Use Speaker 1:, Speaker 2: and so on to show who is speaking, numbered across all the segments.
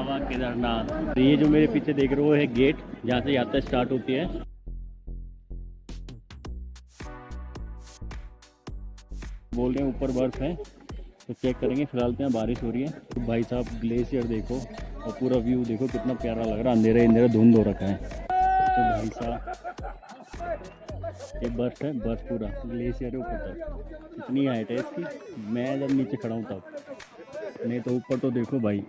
Speaker 1: बाबा केदारनाथ। ये जो मेरे पीछे देख रहे हो है गेट, जहाँ से यात्रा स्टार्ट होती है। बोल रहे हैं ऊपर बर्फ है, तो चेक करेंगे। फिलहाल तो यहाँ बारिश हो रही है। तो भाई साहब ग्लेशियर देखो और पूरा व्यू देखो, कितना प्यारा लग रहा है। अंधेरा अंधेरा धुंध हो रखा है। तो भाई साहब ये बर्फ है, बर्फ पूरा ग्लेशियर है ऊपर तक। इतनी हाइट है इसकी, मैं जब नीचे खड़ा हूँ तब, नहीं तो ऊपर तो देखो भाई।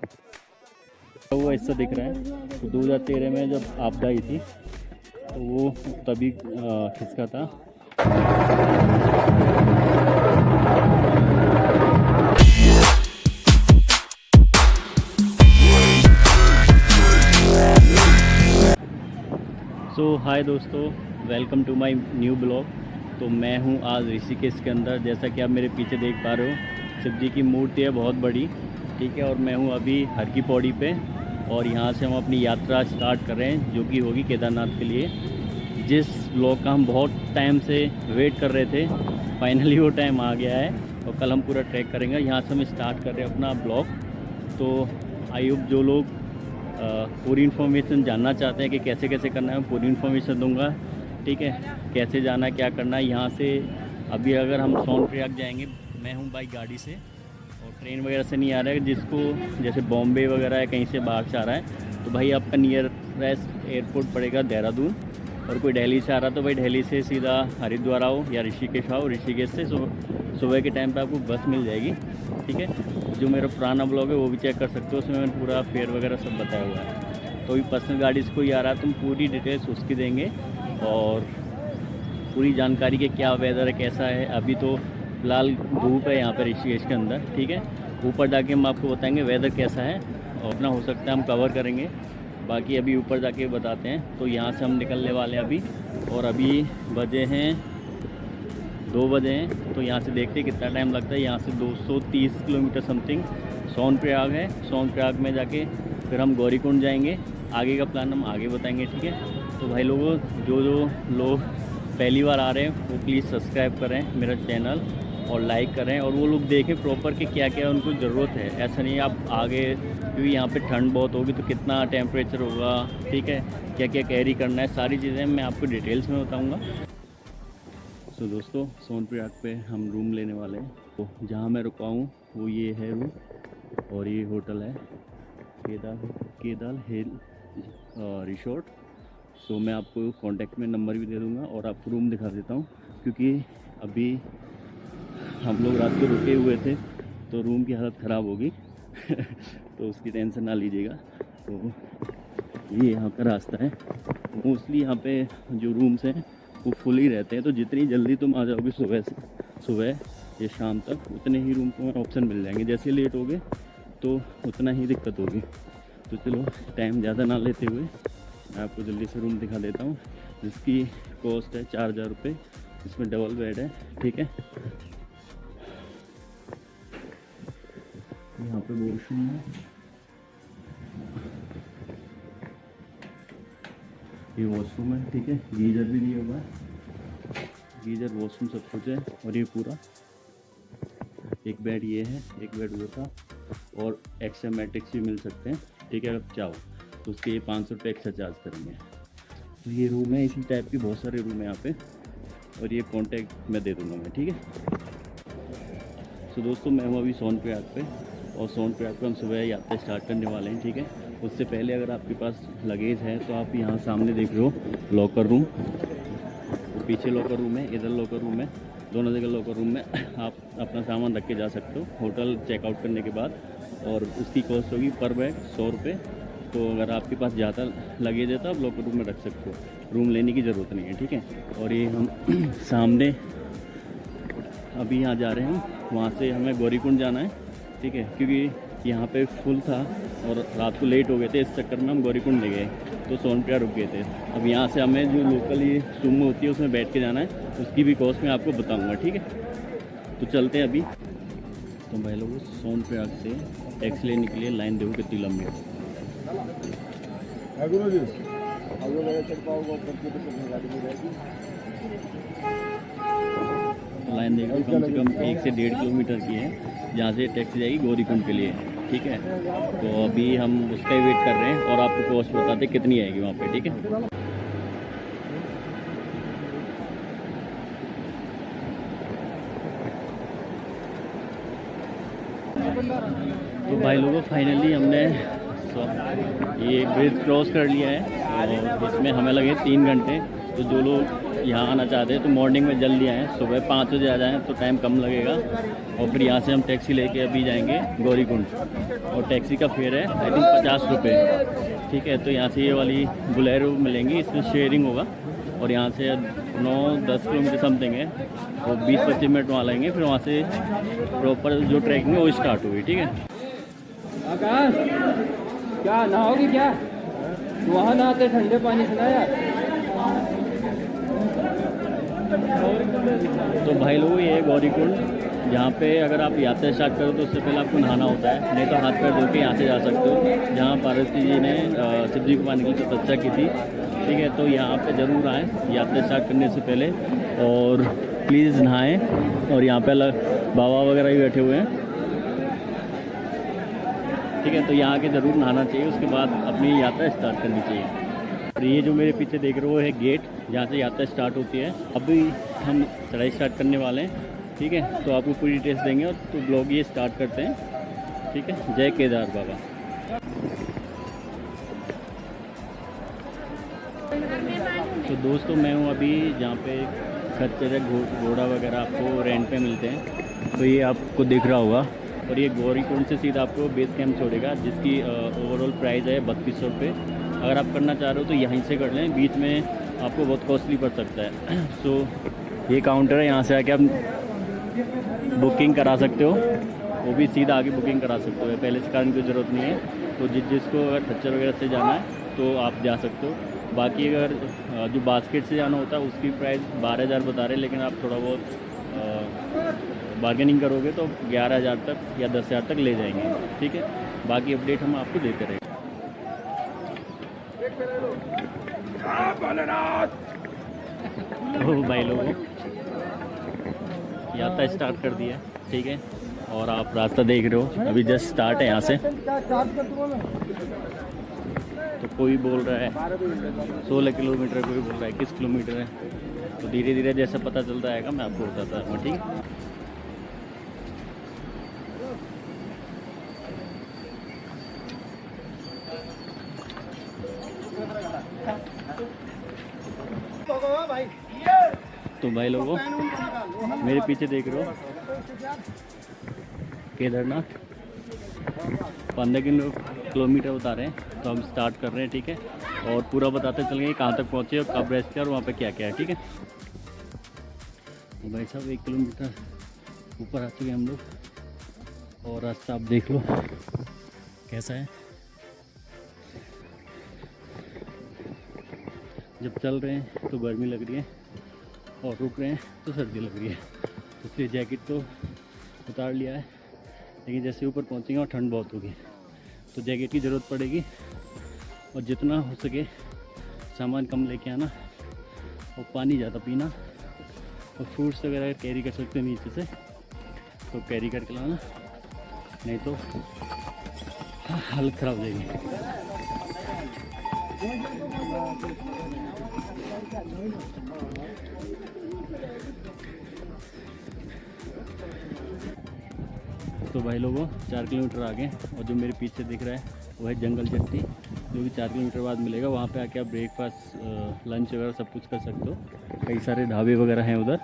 Speaker 1: तो वो ऐसा दिख रहा है। तो 2013 में जब आपदा आई थी तो वो तभी खिसका था। सो हाय दोस्तों, welcome to my new blog. तो मैं हूँ आज ऋषिकेश के अंदर। जैसा कि आप मेरे पीछे देख पा रहे हो, शिव जी की मूर्ति है बहुत बड़ी, ठीक है। और मैं हूँ अभी हर की पौड़ी पे, और यहाँ से हम अपनी यात्रा स्टार्ट कर रहे हैं, जो कि होगी केदारनाथ के लिए। जिस ब्लॉग का हम बहुत टाइम से वेट कर रहे थे, फाइनली वो टाइम आ गया है। और कल हम पूरा ट्रैक करेंगे। यहाँ से हम स्टार्ट कर रहे हैं अपना ब्लॉग। तो आई होप जो लोग पूरी इन्फॉर्मेशन जानना चाहते हैं कि कैसे कैसे करना है, मैं पूरी इन्फॉर्मेशन दूंगा, ठीक है। कैसे जाना है, क्या करना है। यहाँ से अभी अगर हम सोनप्रयाग जाएंगे, मैं हूँ बाइक गाड़ी से, और ट्रेन वगैरह से नहीं आ रहा है। जिसको जैसे बॉम्बे वगैरह है, कहीं से बाहर से आ रहा है, तो भाई आपका नियरेस्ट एयरपोर्ट पड़ेगा देहरादून। और कोई दिल्ली से आ रहा तो भाई दिल्ली से सीधा हरिद्वार आओ या ऋषिकेश आओ। ऋषिकेश से सुबह के टाइम पे आपको बस मिल जाएगी, ठीक है। जो मेरा पुराना ब्लॉग है वो भी चेक कर सकते हो, उसमें मैंने पूरा फेयर वगैरह सब बताया हुआ है। तो भी पर्सनल गाड़ी से कोई आ रहा है, तुम पूरी डिटेल्स उसकी देंगे, और पूरी जानकारी के क्या वेदर है, कैसा है। अभी तो फिलहाल धूप है यहाँ पर ऋषिकेश के अंदर, ठीक है। ऊपर जाके हम आपको बताएंगे वेदर कैसा है, और अपना हो सकता है हम कवर करेंगे। बाकी अभी ऊपर जाके बताते हैं। तो यहाँ से हम निकलने वाले हैं अभी, और अभी बजे हैं 2 बजे हैं। तो यहाँ से देखते हैं कितना टाइम लगता है। यहाँ से 230 किलोमीटर समथिंग सोनप्रयाग है। सोनप्रयाग में जाके फिर हम गौरीकुंड जाएंगे। आगे का प्लान हम आगे बताएंगे, ठीक है। तो भाई लोगों, जो लोग पहली बार आ रहे हैं वो प्लीज़ सब्सक्राइब करें मेरा चैनल, और लाइक करें, और वो लोग देखें प्रॉपर कि क्या क्या उनको ज़रूरत है। ऐसा नहीं आप आगे, क्योंकि यहाँ पे ठंड बहुत होगी, तो कितना टेम्परेचर होगा, ठीक है, क्या क्या कैरी करना है, सारी चीज़ें मैं आपको डिटेल्स में बताऊँगा। तो दोस्तों, सोनप्रयाग पे हम रूम लेने वाले हैं। तो जहाँ मैं रुका हूँ वो ये है रूम, और ये होटल है केदार हिल रिसोर्ट। तो मैं आपको कांटेक्ट में नंबर भी दे दूँगा, और आपको रूम दिखा देता हूँ, क्योंकि अभी हम लोग रात को रुके हुए थे तो रूम की हालत ख़राब होगी तो उसकी टेंशन ना लीजिएगा। तो ये यहाँ का रास्ता है। मोस्टली यहाँ पे जो रूम्स हैं वो फुल ही रहते हैं। तो जितनी जल्दी तुम आ जाओगे सुबह या शाम तक, उतने ही रूम को ऑप्शन मिल जाएंगे। जैसे लेट हो गए तो उतना ही दिक्कत होगी। तो चलो टाइम ज़्यादा ना लेते हुए मैं आपको जल्दी से रूम दिखा देता हूँ, जिसकी कॉस्ट है 4000 रुपये। इसमें डबल बेड है, ठीक है। यहाँ पे वॉशरूम है, ये वॉशरूम है, ठीक है। गीजर भी दिया हुआ है, गीजर वॉशरूम सब कुछ है। और ये पूरा एक बेड ये है, एक बेड वो था, और एक्स्ट्रा मैट्रिक्स भी मिल सकते हैं, ठीक है। अगर चाहो तो उसके ये 500 रुपये एक्स्ट्रा चार्ज करेंगे। तो ये रूम है, इसी टाइप की बहुत सारे रूम है यहाँ पे, और ये कॉन्टैक्ट मैं दे दूँगा मैं, ठीक है। तो दोस्तों, मैं हूँ अभी सोनप्रयाग पे, और सोनप्रयाग पे हम सुबह यात्रा स्टार्ट करने वाले हैं, ठीक है। उससे पहले अगर आपके पास लगेज है तो आप यहाँ सामने देख रहे हो लॉकर रूम, तो पीछे लॉकर रूम है, इधर लॉकर रूम है। दोनों जगह लॉकर रूम में आप अपना सामान रख के जा सकते हो होटल चेकआउट करने के बाद। और उसकी कॉस्ट होगी पर बैग 100 रुपये। तो अगर आपके पास ज़्यादा लगेज है तो आप लॉकर रूम में रख सकते हो, रूम लेने की ज़रूरत नहीं है, ठीक है। और ये हम सामने अभी यहाँ जा रहे हैं, वहाँ से हमें गौरीकुंड जाना है, ठीक है। क्योंकि यहाँ पे फुल था और रात को लेट हो गए थे, इस चक्कर में हम गौरीकुंड ले गए, तो सोनप्रयाग रुक गए थे। अब यहाँ से हमें जो लोकली सुमो होती है उसमें बैठ के जाना है, उसकी भी कॉस्ट मैं आपको बताऊँगा, ठीक है। तो चलते हैं अभी। तो भाई लोग, सोनप्रयाग से टैक्सी लेने के लिए लाइन देखो कितनी लंबी है। लाइन देख लो, कम से कम 1 से 1.5 किलोमीटर की है, जहाँ से टैक्सी जाएगी गौरीकुंड के लिए। ठीक है, तो अभी हम उसका ही वेट कर रहे हैं और आपको कॉस्ट बताते कितनी आएगी वहाँ पे। ठीक है, तो भाई लोगों फाइनली हमने ये ब्रिज क्रॉस कर लिया है और इसमें हमें लगे 3 घंटे। तो जो लोग यहाँ आना चाहते हैं तो मॉर्निंग में जल्दी आएँ, सुबह 5 बजे आ जाएँ तो टाइम कम लगेगा। और फिर यहाँ से हम टैक्सी लेके अभी जाएंगे गौरीकुंड और टैक्सी का फेयर है आई थिंक 50 रुपये। ठीक है, तो यहाँ से ये वाली बुलेरो मिलेंगी, इसमें शेयरिंग होगा और यहाँ से 9-10 किलोमीटर समथिंग है, और 20-25 मिनट वहाँ लगेंगे। फिर वहाँ से प्रॉपर जो ट्रैकिंग है वो स्टार्ट होगी। ठीक है,
Speaker 2: आकाश क्या नहाओगी क्या? वहाँ नहाते ठंडे पानी से ना यार।
Speaker 1: तो भाई लोगों ये गौरीकुंड, जहाँ पे अगर आप यात्रा स्टार्ट करो तो उससे पहले आपको नहाना होता है, नहीं तो हाथ पैर धो के यहाँ से जा सकते हो, जहाँ पार्वती जी ने शिव जी को पाने के लिए तपस्या की थी। ठीक है, तो यहाँ पे ज़रूर आएँ यात्रा स्टार्ट करने से पहले और प्लीज़ नहाएं। और यहाँ पे बाबा वगैरह भी बैठे हुए हैं। ठीक है, तो यहाँ के ज़रूर नहाना चाहिए, उसके बाद अपनी यात्रा स्टार्ट करनी चाहिए। और ये जो मेरे पीछे देख रहे हो है गेट, जहाँ से यात्रा स्टार्ट होती है। अभी हम चढ़ाई स्टार्ट करने वाले हैं। ठीक है, तो आपको पूरी डिटेल्स देंगे और तो ब्लॉग ये स्टार्ट करते हैं। ठीक है, जय केदार बाबा। तो दोस्तों मैं हूँ अभी जहाँ पे खच्चर घोड़ा वगैरह आपको रेंट पे मिलते हैं, तो ये आपको दिख रहा होगा। और ये गौरीकुंड से सीधा आपको बेस कैंप छोड़ेगा, जिसकी ओवरऑल प्राइस है 3200 रुपये। अगर आप करना चाह रहे हो तो यहीं से कर लें, बीच में आपको बहुत कॉस्टली पड़ सकता है। सो ये काउंटर है, यहाँ से आके आप बुकिंग करा सकते हो, वो भी सीधा आगे बुकिंग करा सकते हो, पहले से कराने की ज़रूरत नहीं है। तो जिसको अगर खच्चर वगैरह से जाना है तो आप जा सकते हो। बाकी अगर जो बास्केट से जाना होता है उसकी प्राइस 12,000 बता रहे हैं, लेकिन आप थोड़ा बहुत बार्गेनिंग करोगे तो 11,000 तक या 10,000 तक ले जाएंगे। ठीक है, बाकी अपडेट हम आपको देते रहेंगे। तो भाई लोगों यात्रा स्टार्ट कर दिया। ठीक है, और आप रास्ता देख रहे हो, अभी जस्ट स्टार्ट है यहाँ से। तो कोई बोल रहा है 16 किलोमीटर, कोई बोल रहा है 21 किलोमीटर है। तो धीरे धीरे जैसा पता चलता आएगा मैं आपको बताता हूँ। ठीक है, तो भाई लोगों मेरे पीछे देख रहे हो केदारनाथ 15 किलोमीटर बता रहे हैं, तो हम स्टार्ट कर रहे हैं। ठीक है, और पूरा बताते चलेंगे कहाँ तक पहुँचे और कब रेस्ट किया और वहाँ पे क्या क्या है। ठीक है, तो भाई साहब 1 किलोमीटर ऊपर आ चुके हैं हम लोग, और रास्ता आप देख लो कैसा है। जब चल रहे हैं तो गर्मी लग रही है और रुक रहे हैं तो सर्दी लग रही है, इसलिए जैकेट तो उतार लिया है, लेकिन जैसे ऊपर पहुँचेंगे और ठंड बहुत होगी तो जैकेट की ज़रूरत पड़ेगी। और जितना हो सके सामान कम लेके आना और पानी ज़्यादा पीना, और फ्रूट्स वगैरह कैरी कर सकते हैं नीचे से तो कैरी करके लाना, नहीं तो हालत ख़राब हो जाएगी। तो भाई लोगों 4 किलोमीटर आगे, और जो मेरे पीछे दिख रहा है वो है जंगल चट्टी, जो कि 4 किलोमीटर बाद मिलेगा। वहाँ पे आके आप ब्रेकफास्ट, लंच वगैरह सब कुछ कर सकते हो। कई सारे ढाबे वगैरह हैं उधर,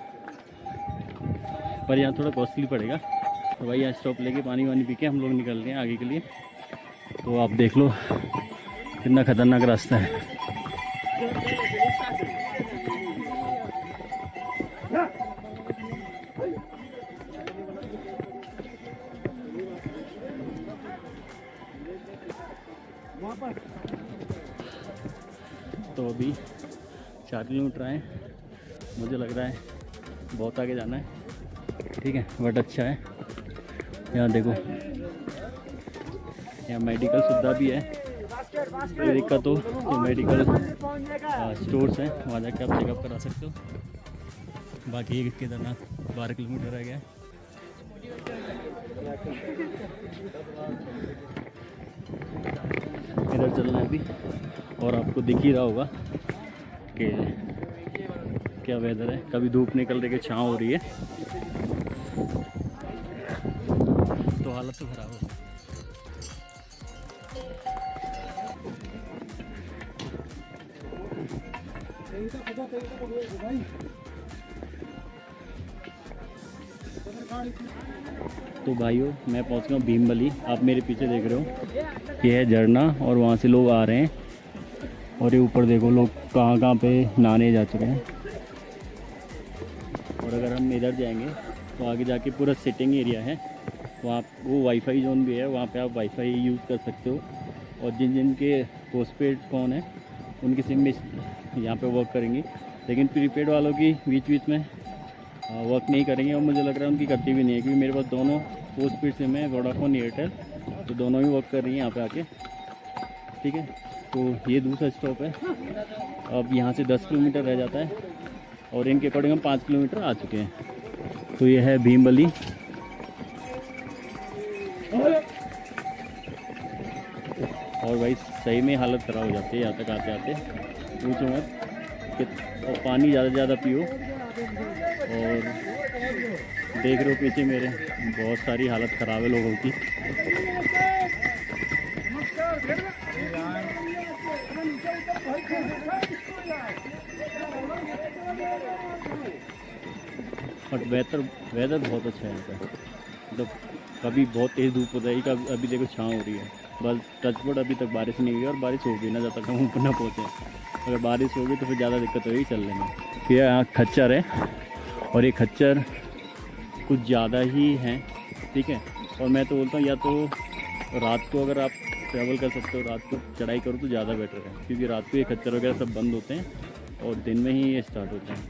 Speaker 1: पर यहाँ थोड़ा कॉस्टली पड़ेगा। तो भाई यहाँ स्टॉप लेके पानी वानी पी के हम लोग निकल रहे हैं आगे के लिए। तो आप देख लो कितना ख़तरनाक रास्ता है। तो अभी 4 किलोमीटर आए, मुझे लग रहा है बहुत आगे जाना है। ठीक है, बट अच्छा है। यहाँ देखो, यहाँ मेडिकल सुविधा भी है, कोई दिक्कत हो तो मेडिकल स्टोर्स हैं, वहाँ जाके आप चेकअप करा सकते हो। बाकी एक केदारनाथ 12 किलोमीटर रह गया है। इधर चलना है अभी, और आपको दिख ही रहा होगा कि क्या वेदर है, कभी धूप निकल रही है, छाँव हो रही है, तो हालत तो ख़राब है। तो भाइयों मैं पहुंच गया भीमबली। आप मेरे पीछे देख रहे हो, ये है झरना और वहाँ से लोग आ रहे हैं, और ये ऊपर देखो लोग कहाँ कहाँ पे नहाने जा चुके हैं। और अगर हम इधर जाएंगे तो आगे जाके पूरा सिटिंग एरिया है, वहाँ वो वाईफाई जोन भी है, वहाँ पे आप वाईफाई यूज़ कर सकते हो। और जिन जिन के पोस्टपेड फ़ोन है उनकी सिम में यहाँ पे वर्क करेंगी, लेकिन प्रीपेड वालों की बीच बीच में वर्क नहीं करेंगे, और मुझे लग रहा है उनकी करती भी नहीं है, क्योंकि मेरे पास दोनों पोस्टपेड सिम है, वोडाफोन एयरटेल, तो दोनों ही वर्क कर रही हैं यहाँ पे आके। ठीक है, तो ये दूसरा स्टॉप है। अब यहाँ से 10 किलोमीटर रह जाता है, और इनके अकॉर्डिंग हम 5 किलोमीटर आ चुके हैं। तो ये है भीमबली। और भाई सही में हालत ख़राब हो जाती है यहाँ तक आते आते, पूछो मत। और पानी ज़्यादा से ज़्यादा पियो। और देख रहे हो पीछे मेरे बहुत सारी हालत ख़राब है लोगों की। बट वेदर बहुत अच्छा है इनका, मतलब कभी बहुत तेज़ धूप होता है, कभी अभी देखो छाँव हो रही है। बस टचवुड अभी तक बारिश नहीं हुई, और बारिश होगी ना जब तक हम ऊपर ना पहुँचे। अगर बारिश होगी तो फिर ज़्यादा दिक्कत होगी चलने में। ये यहाँ खच्चर है, और ये खच्चर कुछ ज़्यादा ही हैं। ठीक है, और मैं तो बोलता हूँ या तो रात को अगर आप ट्रैवल कर सकते हो, रात को चढ़ाई करो तो ज़्यादा बेटर है, क्योंकि रात को ये खच्चर वगैरह सब बंद होते हैं, और दिन में ही ये स्टार्ट होते हैं।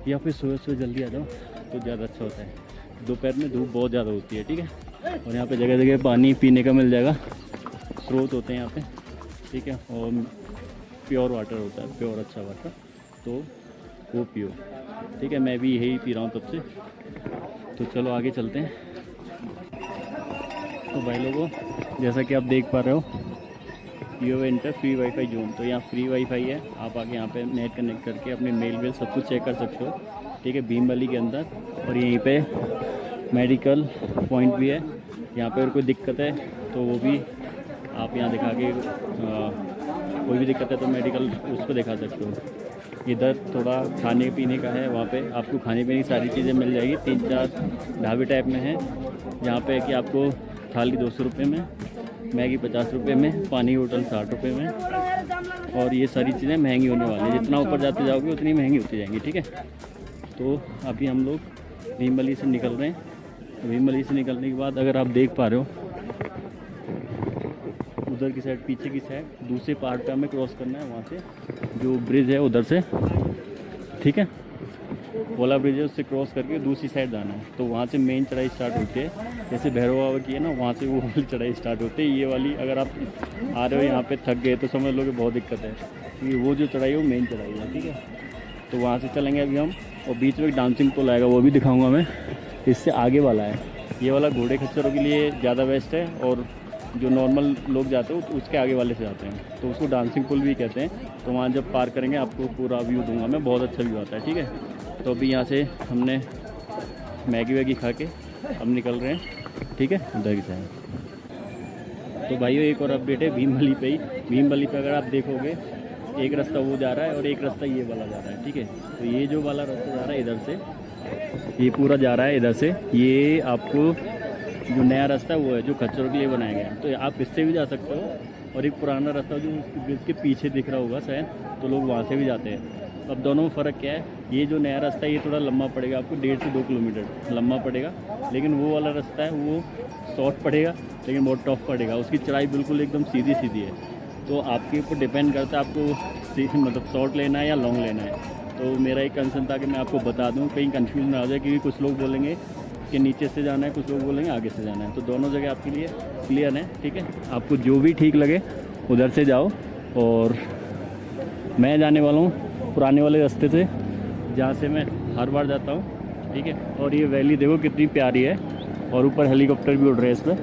Speaker 1: या फिर सुबह सुबह जल्दी आ जाओ तो ज़्यादा अच्छा होता है। दोपहर में धूप बहुत ज़्यादा होती है। ठीक है, और यहाँ पे जगह जगह पानी पीने का मिल जाएगा, स्रोत होते हैं यहाँ पे। ठीक है, और प्योर वाटर होता है, प्योर अच्छा वाटर, तो वो पियो। ठीक है, मैं भी यही पी रहा हूँ तब से। तो चलो आगे चलते हैं। तो भाई लोगों, जैसा कि आप देख पा रहे हो, you enter free wifi zone. तो यहाँ फ्री वाईफाई है, आप आके यहाँ पे नेट कनेक्ट करके अपने मेल वेल सब कुछ चेक कर सकते हो। ठीक है, भीमबली के अंदर। और यहीं पे मेडिकल पॉइंट भी है, यहाँ पे अगर कोई दिक्कत है तो वो भी आप यहाँ दिखा के कोई भी दिक्कत है तो मेडिकल उसको दिखा सकते हो। इधर थोड़ा खाने पीने का है, वहाँ पे आपको खाने पीने की सारी चीज़ें मिल जाएगी। 3-4 ढाबे टाइप में हैं, जहाँ पे कि आपको थाली 200 रुपये में, मैगी 50 रुपये में, पानी होटल 60 रुपये में। और ये सारी चीज़ें महंगी होने वाली हैं, जितना ऊपर जाते जाओगे उतनी महंगी होती जाएंगी। ठीक है, तो अभी हम लोग भीमबली से निकल रहे हैं। तो भीमबली से निकलने के बाद अगर आप देख पा रहे हो, उधर की साइड, पीछे की साइड दूसरे पहाड़ पे हमें क्रॉस करना है, वहाँ से जो ब्रिज है उधर से। ठीक है, वाला ब्रिज है, उससे क्रॉस करके दूसरी साइड जाना है। तो वहाँ से मेन चढ़ाई स्टार्ट होती है, जैसे भैरव बाबा की है ना, वहाँ से वो वाली चढ़ाई स्टार्ट होती है। ये वाली अगर आप आ रहे हो यहाँ पे थक गए तो समझ लो कि बहुत दिक्कत है, क्योंकि वो जो चढ़ाई है वो मेन चढ़ाई है। ठीक है, तो वहाँ से चलेंगे अभी हम। और बीच में एक डांसिंग पुल आएगा, वो भी दिखाऊँगा मैं। इससे आगे वाला है, ये वाला घोड़े खच्चरों के लिए ज़्यादा बेस्ट है, और जो नॉर्मल लोग जाते हैं तो उसके आगे वाले से जाते हैं, तो उसको डांसिंग पुल भी कहते हैं। तो वहाँ जब पार करेंगे आपको पूरा व्यू दूंगा मैं, बहुत अच्छा व्यू आता है। ठीक है, तो अभी यहाँ से हमने मैगी वैगी खा के हम निकल रहे हैं। ठीक है, उधर की साइड। तो भाइयों एक और अपडेट है भीमबली पे ही। भीमबली पे अगर आप देखोगे, एक रास्ता वो जा रहा है और एक रास्ता ये वाला जा रहा है। ठीक है, तो ये जो वाला रास्ता जा रहा है इधर से, ये पूरा जा रहा है इधर से। ये आपको जो नया रास्ता है वो है जो खच्चरों के लिए बनाया गया है, तो आप इससे भी जा सकते हो। और एक पुराना रास्ता जो ब्रिज के पीछे दिख रहा होगा शायद, तो लोग वहाँ से भी जाते हैं। अब दोनों में फ़र्क क्या है, ये जो नया रास्ता है ये थोड़ा लंबा पड़ेगा आपको, 1.5 से 2 किलोमीटर लंबा पड़ेगा। लेकिन वो वाला रास्ता है वो शॉर्ट पड़ेगा, लेकिन बहुत टफ पड़ेगा। उसकी चढ़ाई बिल्कुल एकदम सीधी सीधी है। तो आपके ऊपर डिपेंड करता है आपको मतलब शॉर्ट लेना है या लॉन्ग लेना है। तो मेरा एक कंसर्न था कि मैं आपको बता दूं, कहीं कंफ्यूज ना हो जाए, क्योंकि कुछ लोग बोलेंगे कि नीचे से जाना है, कुछ लोग बोलेंगे आगे से जाना है। तो दोनों जगह आपके लिए क्लियर है। ठीक है, आपको जो भी ठीक लगे उधर से जाओ। और मैं जाने वाला हूँ पुराने वाले रास्ते से, जहाँ से मैं हर बार जाता हूँ, ठीक है। और ये वैली देखो कितनी प्यारी है, और ऊपर हेलीकॉप्टर भी उड़ रहे हैं इसमें।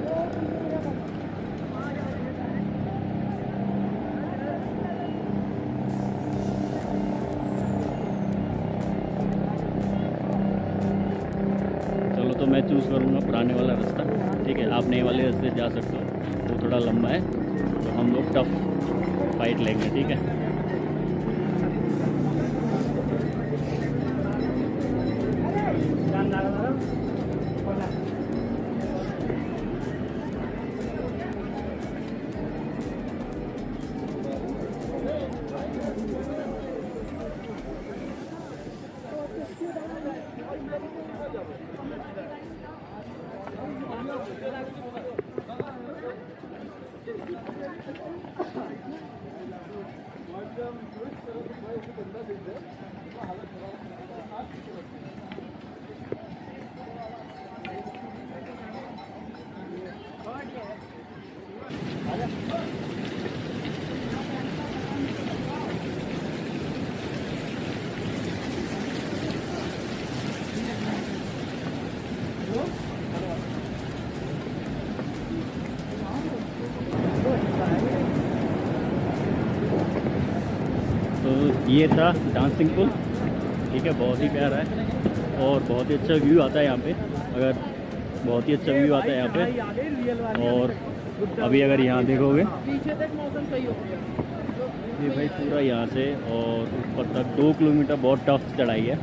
Speaker 1: चलो तो मैं चूज़ करूँगा पुराने वाला रास्ता, ठीक है। आप नए वाले रास्ते से जा सकते हो, वो थोड़ा लंबा है, तो हम लोग टफ फाइट लेंगे, ठीक है। तो ये था डांसिंग पुल, ठीक है। बहुत ही प्यारा है और बहुत ही अच्छा व्यू आता है यहाँ पे, अगर बहुत ही अच्छा व्यू आता है यहाँ पे। और अभी अगर यहाँ देखोगे ये भाई पूरा यहाँ से और ऊपर तक 2 किलोमीटर बहुत टफ चढ़ाई है,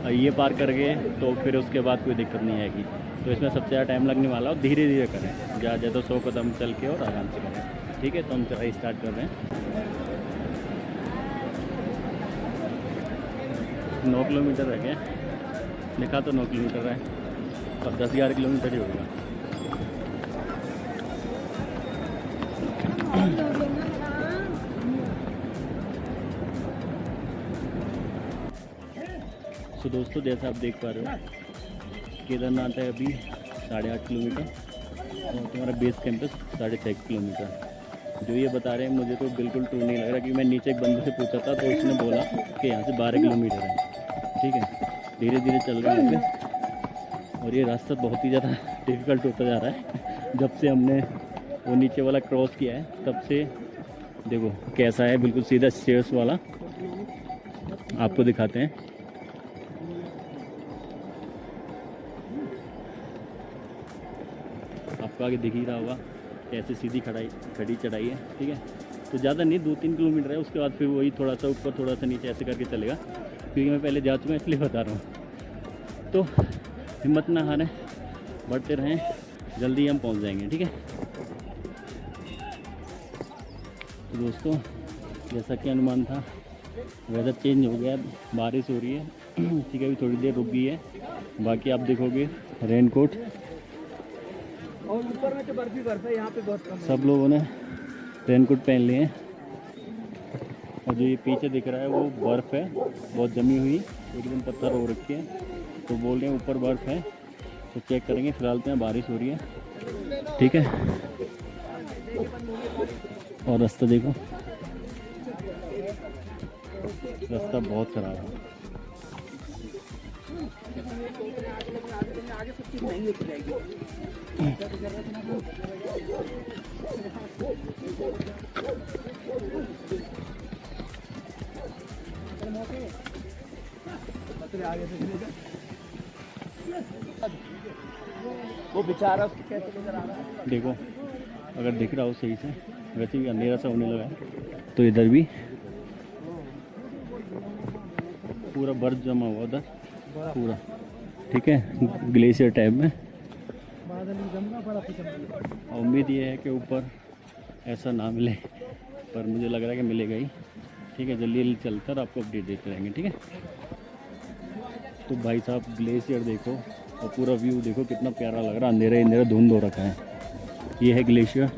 Speaker 1: और ये पार करके तो फिर उसके बाद कोई दिक्कत नहीं आएगी। तो इसमें सबसे ज़्यादा टाइम लगने वाला है, और धीरे धीरे करें, ज़्यादा तो 100 कदम चल के और आराम से करें, ठीक है। तो हम चढ़ाई स्टार्ट कर रहे हैं। 9 किलोमीटर रह गए, लिखा तो 9 किलोमीटर है, और 10-11 किलोमीटर ही होगा। तो दोस्तों जैसा आप देख पा रहे हो, केदारनाथ है अभी 8.5 किलोमीटर, और तुम्हारा बेस कैंप है 6.5 किलोमीटर। जो ये बता रहे हैं मुझे तो बिल्कुल टूर नहीं लग रहा, क्योंकि मैं नीचे एक बंदे से पूछा था तो उसने बोला कि यहाँ से 12 किलोमीटर है, ठीक है। धीरे धीरे चल रहे हैं पे, और ये रास्ता बहुत ही ज़्यादा डिफ़िकल्ट होता जा रहा है। जब से हमने वो नीचे वाला क्रॉस किया है तब से देखो कैसा है, बिल्कुल सीधा स्टेयर्स वाला। आपको दिखाते हैं, आपको आगे दिख ही रहा होगा कैसे सीधी खड़ी चढ़ाई है, ठीक है। तो ज़्यादा नहीं, 2-3 किलोमीटर है, उसके बाद फिर वही थोड़ा सा ऊपर थोड़ा सा नीचे ऐसे करके चलेगा, क्योंकि मैं पहले जा चुका हूँ इसलिए बता रहा हूँ। तो हिम्मत ना हारें, बढ़ते रहें, जल्दी हम पहुँच जाएंगे, ठीक है। तो दोस्तों जैसा कि अनुमान था, वेदर चेंज हो गया, बारिश हो रही है, ठीक है। अभी थोड़ी देर रुक गई है, बाकी आप देखोगे रेनकोट
Speaker 2: और ऊपर में तो बर्फ ही बर्फ है, यहाँ पे बहुत कम है।
Speaker 1: सब लोगों ने रेनकोट पहन लिए हैं, और जो ये पीछे दिख रहा है वो बर्फ़ है, बहुत जमी हुई, एकदम पत्थर हो रखे हैं। तो बोल रहे हैं ऊपर बर्फ़ है, तो चेक करेंगे। फिलहाल तो यहाँ बारिश हो रही है, ठीक है। और रास्ता देखो, रास्ता बहुत ख़राब है।
Speaker 2: आगे सब चीज़ महंगी होती जाएगी। वो बेचारा कैसे लेकर आ रहा है,
Speaker 1: देखो अगर दिख रहा हो सही से, वैसे भी अंधेरा सा होने लगा है। तो इधर भी पूरा बर्फ जमा हुआ उधर पूरा, ठीक है, ग्लेशियर टाइप में। और उम्मीद ये है कि ऊपर ऐसा ना मिले, पर मुझे लग रहा है कि मिलेगा ही, ठीक है। जल्दी जल्दी चलता और आपको अपडेट देते रहेंगे, ठीक है। तो भाई साहब ग्लेशियर देखो, और पूरा व्यू देखो कितना प्यारा लग रहा है, अंधेरा अंधेरा धुंध हो रखा है। ये है ग्लेशियर।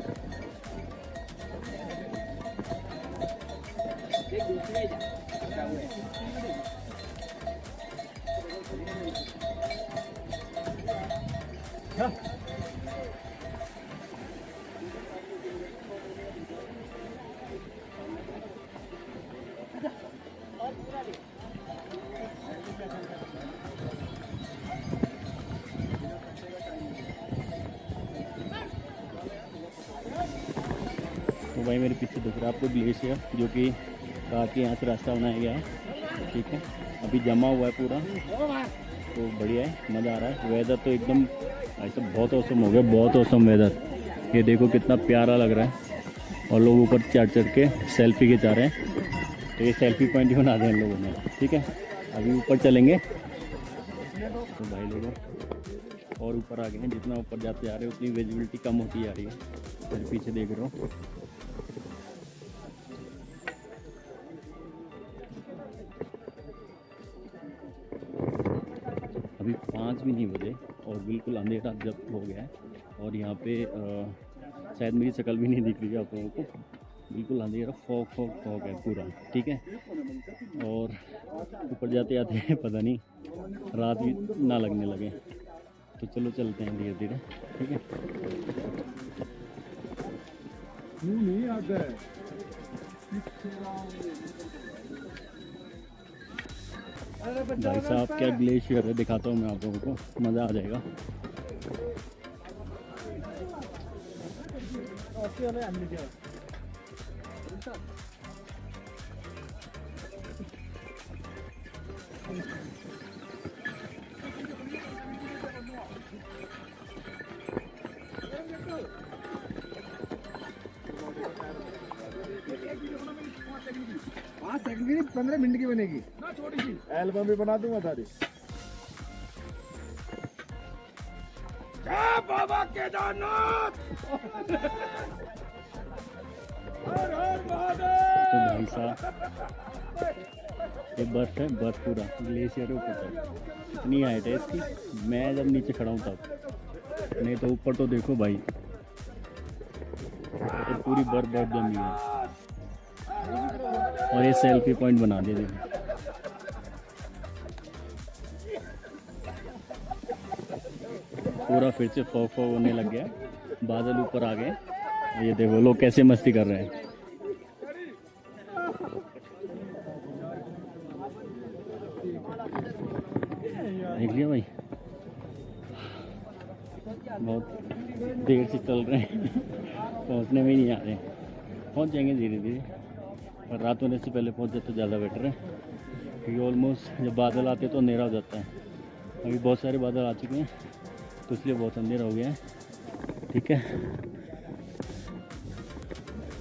Speaker 1: भाई मेरे पीछे दिख रहा है आपको ग्लेशियर, जो कि काट के यहाँ से रास्ता बनाया गया है। ठीक है, अभी जमा हुआ है पूरा, तो बढ़िया है, मज़ा आ रहा है। वेदर तो एकदम ऐसा बहुत औसम हो गया, बहुत औसम वेदर। ये देखो कितना प्यारा लग रहा है, और लोग ऊपर चढ़ चढ़ के सेल्फी खिंचा रहे हैं। तो ये सेल्फी पॉइंट ही बना दिया इन लोगों ने। ठीक है, अभी ऊपर चलेंगे तो भाई लोगों और ऊपर आ गए हैं। जितना ऊपर जाते जा रहे हैं उतनी विजिबिलिटी कम होती जा रही है। मेरे पीछे देख रहे हो, अभी 5 भी नहीं बजे और बिल्कुल अंधेरा जब हो गया है। और यहाँ पे शायद मेरी शक्ल भी नहीं दिख रही है आप लोगों को, बिल्कुल अंधेरा, फॉग फॉग फॉग है पूरा। ठीक है, और ऊपर जाते जाते पता नहीं रात भी ना लगने लगे। तो चलो चलते हैं धीरे धीरे। ठीक है, भाई साहब क्या ग्लेशियर है, दिखाता हूँ मैं आप लोगों को, मज़ा आ जाएगा।
Speaker 3: पाँच सेकंड की 15 मिनट की बनेगी ना, छोटी सी एल्बम भी बना दूंगा सारी। जय बाबा केदारनाथ। हर हर महादेव।
Speaker 1: तो भाई साहब ये बर्फ़ है, बर्फ़ पूरा ग्लेशियर है ऊपर तक, इतनी हाइट है इसकी। मैं जब नीचे खड़ा हूँ तब, नहीं तो ऊपर तो देखो भाई, तो पूरी बर्फ़ बर्फ़ जमी है। और ये सेल्फी पॉइंट बना दिया देखो। पूरा फिर से फॉग फॉग होने लग गया, बादल ऊपर आ गए। ये देखो लोग कैसे मस्ती कर रहे हैं। देख लिया भाई, बहुत देर से चल रहे हैं पहुंचने में ही नहीं आ रहे। पहुंच जाएंगे धीरे धीरे, और रात होने से पहले पहुंच जाए तो ज़्यादा बेटर है, क्योंकि ऑलमोस्ट जब बादल आते तो अंधेरा हो जाता है। अभी बहुत सारे बादल आ चुके हैं तो इसलिए बहुत अंधेरा हो गया है। ठीक है,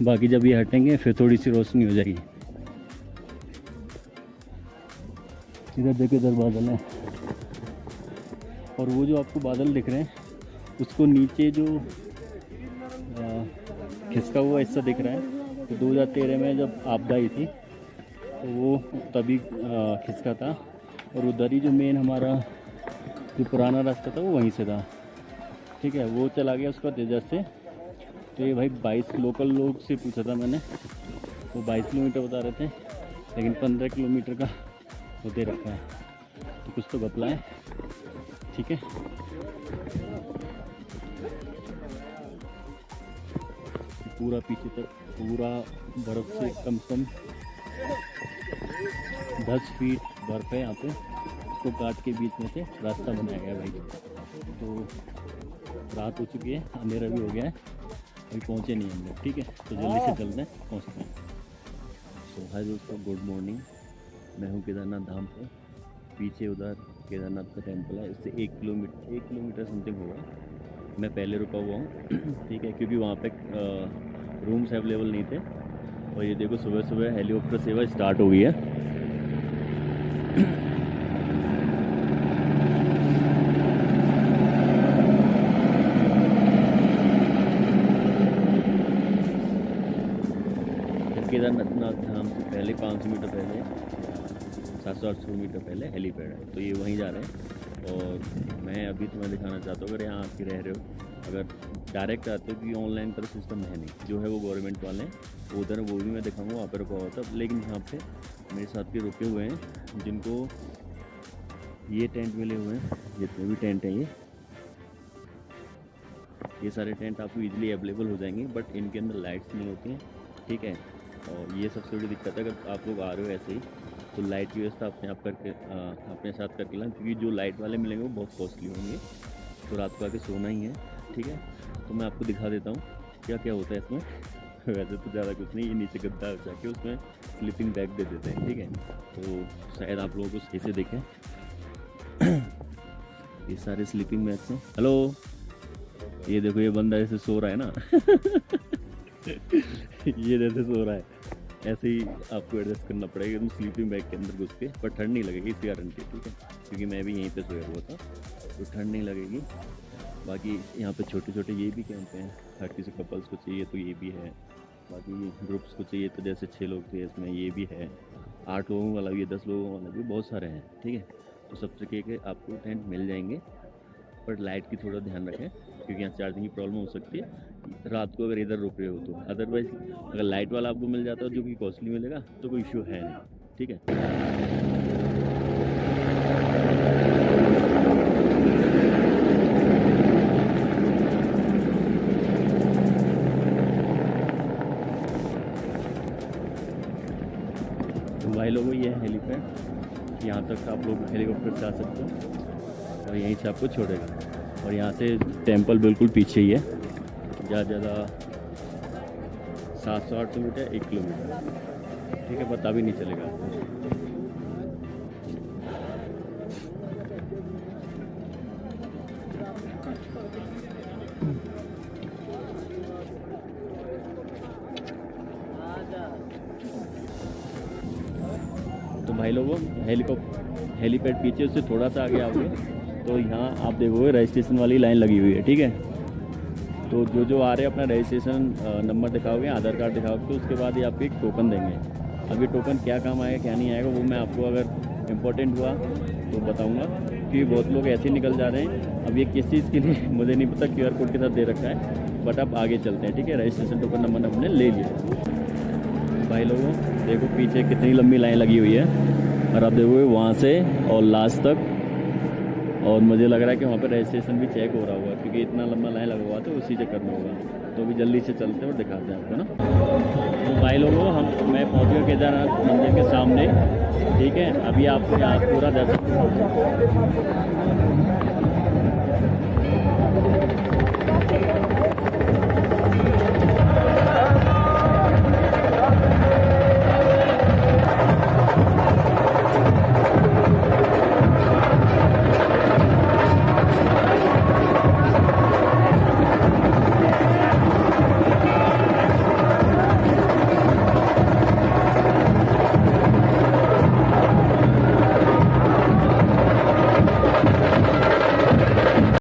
Speaker 1: बाकी जब ये हटेंगे फिर थोड़ी सी रोशनी हो जाएगी। इधर देखो, इधर बादल है, और वो जो आपको बादल दिख रहे हैं उसको नीचे जो खिसका हुआ हिस्सा दिख रहा है, तो 2013 में जब आपदा आई थी तो वो तभी खिसका था। और उधर ही जो मेन हमारा जो पुराना रास्ता था वो वहीं से था। ठीक है, वो चला गया उसका तेजस से। तो ये भाई 22 लोकल लोग से पूछा था मैंने, वो 22 किलोमीटर बता रहे थे, लेकिन 15 किलोमीटर का वो दे रखा है, तो कुछ तो घपला है। ठीक है, पूरा पीछे तक पूरा बर्फ़ से कम से कम 10 फीट बर्फ़ है यहाँ पे। उसको काट के बीच में से रास्ता बनाया गया है भाई। तो रात हो चुकी है, अंधेरा भी हो गया है, अभी पहुँचे नहीं हम लोग। ठीक है, तो जल्दी से चलते हैं, पहुँचते हैं। सो हाय दोस्तों, गुड मॉर्निंग। मैं हूँ केदारनाथ धाम पे, पीछे उधर केदारनाथ का टेम्पल है, इससे 1 किलोमीटर समथिंग होगा। मैं पहले रुका हुआ हूँ। ठीक है, क्योंकि वहाँ पे रूम्स अवेलेबल नहीं थे। और ये देखो सुबह सुबह हेलीकॉप्टर सेवा स्टार्ट हो गई है। केदारनाथ धाम से पहले 500 मीटर पहले, 700-800 मीटर पहले हेलीपैड है, तो ये वहीं जा रहे हैं। और मैं अभी तुम्हें दिखाना चाहता हूँ, अगर यहाँ आके रह रहे हो, अगर डायरेक्ट आते हो, क्योंकि ऑनलाइन का सिस्टम है नहीं, जो है वो गवर्नमेंट वाले हैं उधर, वो भी मैं दिखाऊंगा, वहाँ पर रुका हुआ था। लेकिन यहाँ पे मेरे साथ के रुके हुए हैं जिनको ये टेंट मिले हुए हैं, जितने भी टेंट हैं ये सारे टेंट आपको इजीली अवेलेबल हो जाएंगे, बट इनके अंदर लाइट्स नहीं होती हैं। ठीक है, और ये सबसे बड़ी दिक्कत है, अगर आप लोग आ रहे हो ऐसे ही तो लाइट की व्यवस्था अपने आप करके अपने साथ करके लाएं, क्योंकि जो लाइट वाले मिलेंगे वो बहुत कॉस्टली होंगे, तो रात को आके सोना ही है। ठीक है, तो मैं आपको दिखा देता हूँ क्या क्या होता है इसमें। वैसे तो ज़्यादा कुछ नहीं, ये नीचे गद्दा बचा के उसमें स्लीपिंग बैग दे देते हैं, ठीक है। तो शायद आप लोगों को सही से देखें, ये सारे स्लीपिंग बैग्स हैं। हेलो, ये देखो ये बंदा ऐसे सो रहा है ना ये जैसे सो रहा है, ऐसे ही आपको एडजस्ट करना पड़ेगा एकदम स्लीपिंग बैग के अंदर घुस के। पर ठंड नहीं लगेगी, इसकी गारंटी, ठीक है, क्योंकि मैं भी यहीं पे सोया हुआ था, तो ठंड नहीं लगेगी। बाकी यहाँ पे छोटे छोटे ये भी कैंप हैं, हर किसी कपल्स को चाहिए तो ये भी है, बाकी ग्रुप्स को चाहिए तो जैसे 6 लोग थे इसमें ये भी है, 8 लोगों वाला भी है, 10 लोगों वाला भी, बहुत सारे हैं, ठीक है। तो सब तरीके के आपको टेंट मिल जाएंगे, पर लाइट की थोड़ा ध्यान रखें क्योंकि यहाँ चार्जिंग की प्रॉब्लम हो सकती है रात को अगर इधर रुक रहे हो तो। अदरवाइज अगर लाइट वाला आपको मिल जाता है जो कि कॉस्टली मिलेगा तो कोई इश्यू है नहीं, ठीक है। तो भाई लोगों ये है हेलीपैड, यहाँ तक आप लोग हेलीकॉप्टर से आ सकते हो और यहीं से आपको छोड़ेगा। और यहाँ से टेंपल बिल्कुल पीछे ही है, ज़्यादा 700-800 मीटर, 1 किलोमीटर, ठीक है, पता भी नहीं चलेगा आपको। तो भाई लोगों हेलीपैड पीछे उससे थोड़ा सा आगे आओगे तो यहाँ आप देखोगे रजिस्ट्रेशन वाली लाइन लगी हुई है, ठीक है। तो जो आ रहे हैं अपना रजिस्ट्रेशन नंबर दिखाओगे, आधार कार्ड दिखाओगे, तो उसके बाद ये आपको एक टोकन देंगे। अब ये टोकन क्या काम आएगा क्या नहीं आएगा वो मैं आपको अगर इम्पोर्टेंट हुआ तो बताऊंगा, क्योंकि बहुत लोग ऐसे ही निकल जा रहे हैं। अब ये किस चीज़ के लिए मुझे नहीं पता, QR कोड के साथ दे रखा है, बट अब आगे चलते हैं, ठीक है। रजिस्ट्रेशन टोकन नंबर हमने ले लिया। भाई लोगों देखो पीछे कितनी लंबी लाइन लगी हुई है, और आप देखोगे वहाँ से और लास्ट तक, और मुझे लग रहा है कि वहाँ पे रजिस्ट्रेशन भी चेक हो रहा होगा क्योंकि इतना लंबा लाइन लगा हुआ तो उसी चक्कर में होगा। तो अभी जल्दी से चलते हैं और दिखाते हैं आपको ना। तो भाई लोगों मैं पहुँच गया केदारनाथ मंदिर के सामने, ठीक है। अभी आपको यहाँ पूरा दर्शन